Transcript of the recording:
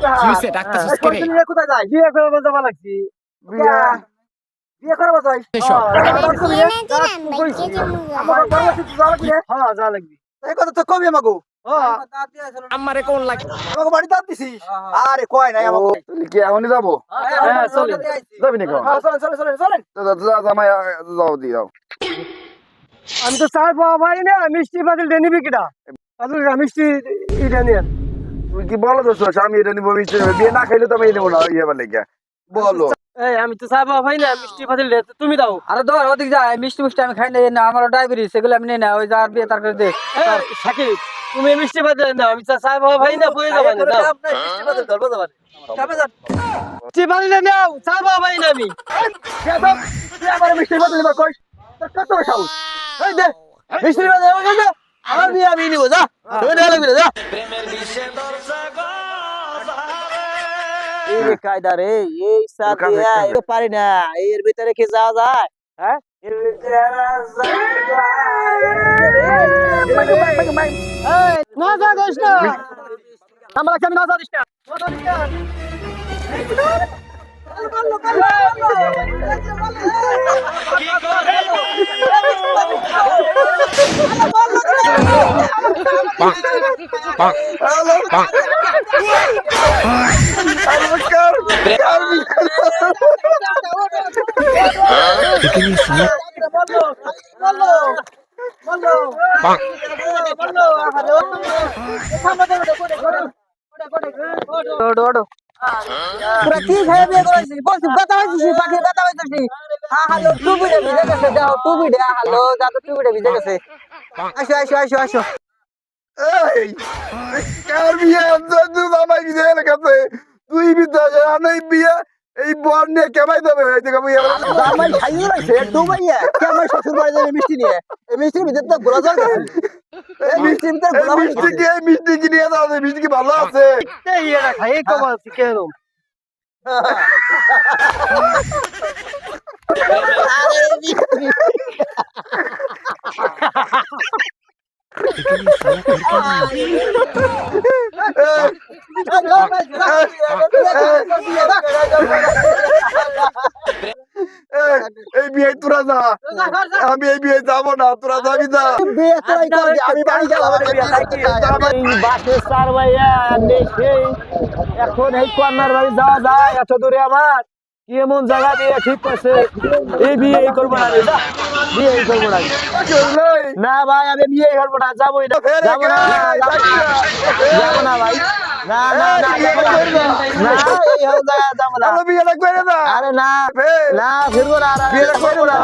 কি হইছে ডাক্তার এই সুস্কে রে কইছিলি রে কোথায় যাই বিয়ে করে যাবা লাগছি বিয়ে বিয়ে করবা যাই এসো। আমার পরবর্তী যাওয়া লাগবে হ্যাঁ যাওয়া লাগবে এই কথা তো কবি আমাগো হ্যাঁ আমারে কোন লাগে আমাগো বাড়ি দাঁত দিছিস আরে কয় নাই আমাগো তুই কি এখনই যাবো হ্যাঁ চলে যাবি নাকি হ্যাঁ চলেন জামাই যাও দি যাও আমি তো চার পাওয়া পারি না মিষ্টি বাদল ডে নিবি কিটা বাদল মিষ্টি ইটা নিয়ে তুই কি বলো তো আমি এটা নিবো মিষ্টি নেবো। বিয়ে না খাইলে তো আমি নেবো না ইয়ে বলে কে বলো এই আমি তো চার পাওয়া পাই না মিষ্টি বাদল ডে তুমি দাও আরে ধর ওদিক যা মিষ্টি মিষ্টি আমি খাই না আমার ডায়াবেটিস সেগুলো আমি নেই না ওই যার বিয়ে তার করে দে সাকিব তুমি মিষ্টি বাদল দাও আমি তো চার পাওয়া পাই না বয়ে যাবা না দাও মিষ্টি বাদে ধরবো যাবার মিষ্টি বাদল নাও চার পাওয়া পাই না আমি তুই আমার মিষ্টি বাদল নিবা কই কত সাহস এই দে মিষ্টি বাদল আমাকে দে আমার বিয়ে আমি নিব যা তুমি না লাগবে যা এই কায়দা রে এই সাথে তো পারি না এর ভিতরে কি যাওয়া যায় হ্যাঁ এর ভিতরে না যা কইছ না আমরা কেন না জানিস না পুরা কি খাইয়ে বিয়ে করাইছিস বলছি কথা হইছিস পাখি কথা হইছিস হ্যালো টুবিডে ভিজে গেছে দাও টুবিডে হ্যালো যা তো টুবিডে ভিজে গেছে আসো এই কার বিয়ে তুই জামাই বিয়ে লেখাছে তুই বিদ্যা নাই বিয়ে এই বর নিয়ে কেমাই দেবে এই জায়গা বিয়ে জামাই খাইয়ে রাখছে ডুবাইয়া কে আমার শ্বশুর বাড়ি যাবে মিষ্টি নিয়ে এই মিষ্টির ভিতরে তো গোলা জল গেছে এই মিষ্টির ভিতরে গোলা জল গেছে মিষ্টি কি নিয়ে যাও মিষ্টি কি ভালো আছে এই এরা খাই কমাল কেন এই বিয়ে তোরা যা আমি এই বিয়ে যাবো না তোরা যাবি যা বিয়ে তোরাই করবি আমি বাড়ি গেলাম বাসে চার ভাইয়া দেখে এখন এই কন্যার বাড়ি যাওয়া যায় এত দূরে আমার কি এমন জায়গা দিয়ে ঠিক করছে এই বিয়ে করবো না যা বিয়ে করবো না না ভাই আমি বিয়ে করবো না যাবোই না যাবো না যাবো না ভাই না না না না এই জায়গা যাবো না বিয়েটা করে না আরে না না ফিরবো না বিয়ে করবো না